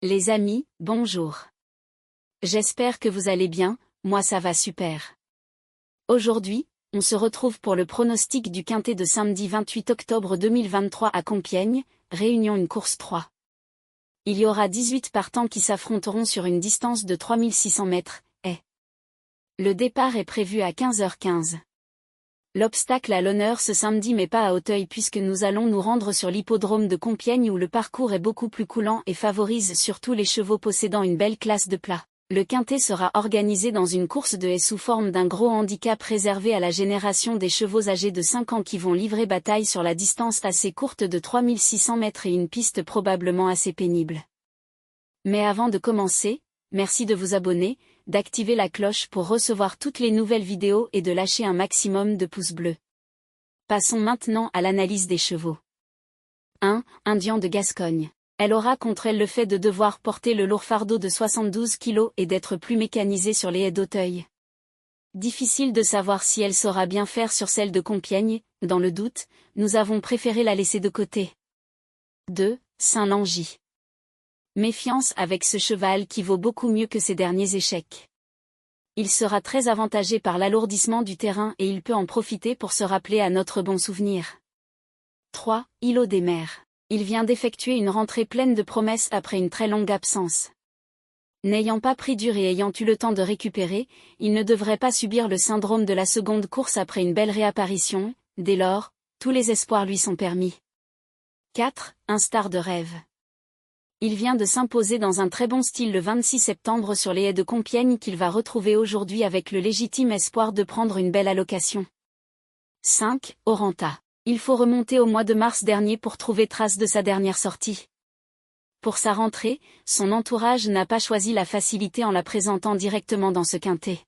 Les amis, bonjour. J'espère que vous allez bien, moi ça va super. Aujourd'hui, on se retrouve pour le pronostic du quintet de samedi 28 octobre 2023 à Compiègne, Réunion une course 3. Il y aura 18 partants qui s'affronteront sur une distance de 3600 mètres, Le départ est prévu à 15h15. L'obstacle à l'honneur ce samedi mais pas à Auteuil puisque nous allons nous rendre sur l'hippodrome de Compiègne où le parcours est beaucoup plus coulant et favorise surtout les chevaux possédant une belle classe de plat. Le quintet sera organisé dans une course de haie sous forme d'un gros handicap réservé à la génération des chevaux âgés de 5 ans qui vont livrer bataille sur la distance assez courte de 3600 mètres et une piste probablement assez pénible. Mais avant de commencer, merci de vous abonner, d'activer la cloche pour recevoir toutes les nouvelles vidéos et de lâcher un maximum de pouces bleus. Passons maintenant à l'analyse des chevaux. 1. Indian de Gascogne. Elle aura contre elle le fait de devoir porter le lourd fardeau de 72 kg et d'être plus mécanisée sur les haies d'Auteuil. Difficile de savoir si elle saura bien faire sur celle de Compiègne, dans le doute, nous avons préféré la laisser de côté. 2. Saint-Langy. Méfiance avec ce cheval qui vaut beaucoup mieux que ses derniers échecs. Il sera très avantagé par l'alourdissement du terrain et il peut en profiter pour se rappeler à notre bon souvenir. 3. Îlot des Mers. Il vient d'effectuer une rentrée pleine de promesses après une très longue absence. N'ayant pas pris dur et ayant eu le temps de récupérer, il ne devrait pas subir le syndrome de la seconde course après une belle réapparition, dès lors, tous les espoirs lui sont permis. 4. Un star de rêve. Il vient de s'imposer dans un très bon style le 26 septembre sur les haies de Compiègne qu'il va retrouver aujourd'hui avec le légitime espoir de prendre une belle allocation. 5. Oranta. Il faut remonter au mois de mars dernier pour trouver trace de sa dernière sortie. Pour sa rentrée, son entourage n'a pas choisi la facilité en la présentant directement dans ce quintet.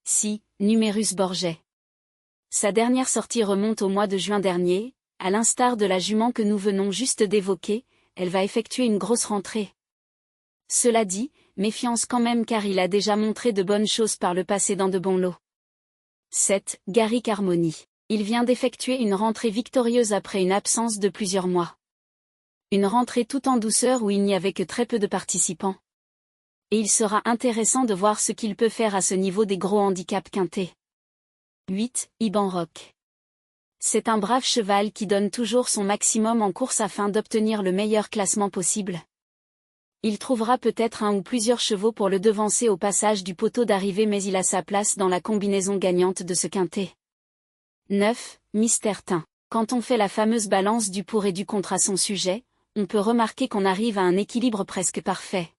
6. Numerus Borget. Sa dernière sortie remonte au mois de juin dernier, à l'instar de la jument que nous venons juste d'évoquer, elle va effectuer une grosse rentrée. Cela dit, méfiance quand même car il a déjà montré de bonnes choses par le passé dans de bons lots. 7. Garrick Harmony. Il vient d'effectuer une rentrée victorieuse après une absence de plusieurs mois. Une rentrée tout en douceur où il n'y avait que très peu de participants. Et il sera intéressant de voir ce qu'il peut faire à ce niveau des gros handicaps quintés. 8. Iban Rock. C'est un brave cheval qui donne toujours son maximum en course afin d'obtenir le meilleur classement possible. Il trouvera peut-être un ou plusieurs chevaux pour le devancer au passage du poteau d'arrivée mais il a sa place dans la combinaison gagnante de ce quintet. 9. Mystère Tain. Quand on fait la fameuse balance du pour et du contre à son sujet, on peut remarquer qu'on arrive à un équilibre presque parfait.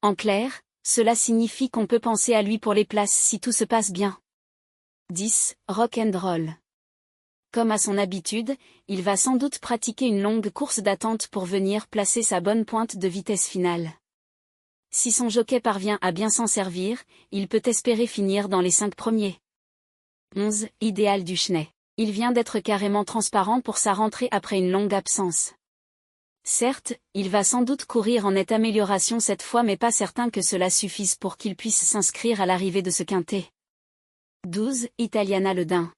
En clair, cela signifie qu'on peut penser à lui pour les places si tout se passe bien. 10. Rock and Roll. Comme à son habitude, il va sans doute pratiquer une longue course d'attente pour venir placer sa bonne pointe de vitesse finale. Si son jockey parvient à bien s'en servir, il peut espérer finir dans les 5 premiers. 11. Idéal du Chenay. Il vient d'être carrément transparent pour sa rentrée après une longue absence. Certes, il va sans doute courir en nette amélioration cette fois mais pas certain que cela suffise pour qu'il puisse s'inscrire à l'arrivée de ce quintet. 12. Italiana Le Dain.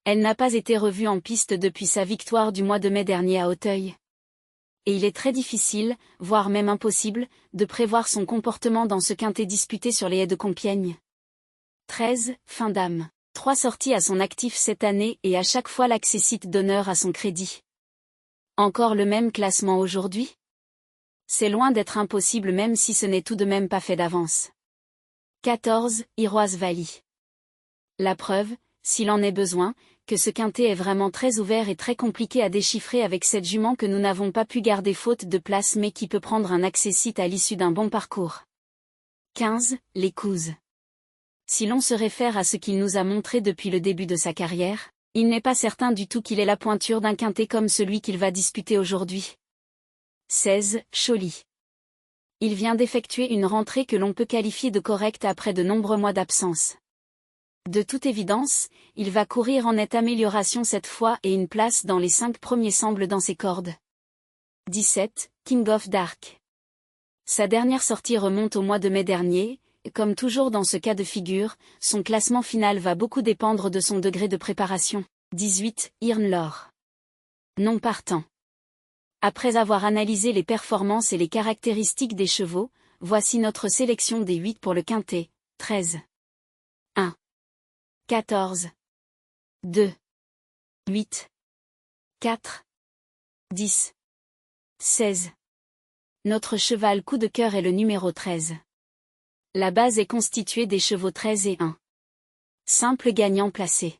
Elle n'a pas été revue en piste depuis sa victoire du mois de mai dernier à Auteuil. Et il est très difficile, voire même impossible, de prévoir son comportement dans ce quintet disputé sur les haies de Compiègne. 13. Fin d'âme. 3 sorties à son actif cette année et à chaque fois l'accessite d'honneur à son crédit. Encore le même classement aujourd'hui ? C'est loin d'être impossible même si ce n'est tout de même pas fait d'avance. 14. Iroise Valley. La preuve, s'il en est besoin, que ce quintet est vraiment très ouvert et très compliqué à déchiffrer avec cette jument que nous n'avons pas pu garder faute de place mais qui peut prendre un accessite à l'issue d'un bon parcours. 15. Les Couzes. Si l'on se réfère à ce qu'il nous a montré depuis le début de sa carrière, il n'est pas certain du tout qu'il ait la pointure d'un quintet comme celui qu'il va disputer aujourd'hui. 16. Choly. Il vient d'effectuer une rentrée que l'on peut qualifier de correcte après de nombreux mois d'absence. De toute évidence, il va courir en nette amélioration cette fois et une place dans les 5 premiers semble dans ses cordes. 17. King of Dark. Sa dernière sortie remonte au mois de mai dernier. Comme toujours dans ce cas de figure, son classement final va beaucoup dépendre de son degré de préparation. 18. Irn Lore. Non partant. Après avoir analysé les performances et les caractéristiques des chevaux, voici notre sélection des 8 pour le quintet. 13. 1. 14. 2. 8. 4. 10. 16. Notre cheval coup de cœur est le numéro 13. La base est constituée des chevaux 13 et 1. Simple gagnant placé.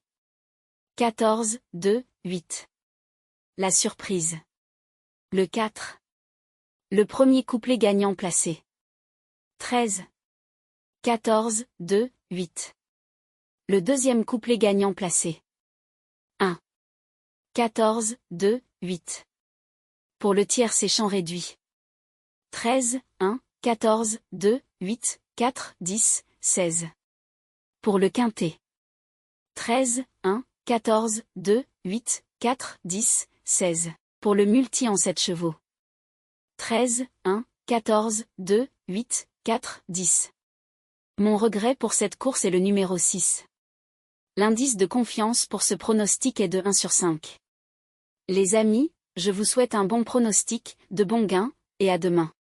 14, 2, 8. La surprise. Le 4. Le premier couplet gagnant placé. 13. 14, 2, 8. Le deuxième couplet gagnant placé. 1. 14, 2, 8. Pour le tiercé champ réduit. 13, 1, 14, 2, 8, 4, 10, 16. Pour le quintet. 13, 1, 14, 2, 8, 4, 10, 16. Pour le multi en 7 chevaux. 13, 1, 14, 2, 8, 4, 10. Mon regret pour cette course est le numéro 6. L'indice de confiance pour ce pronostic est de 1 sur 5. Les amis, je vous souhaite un bon pronostic, de bons gains, et à demain.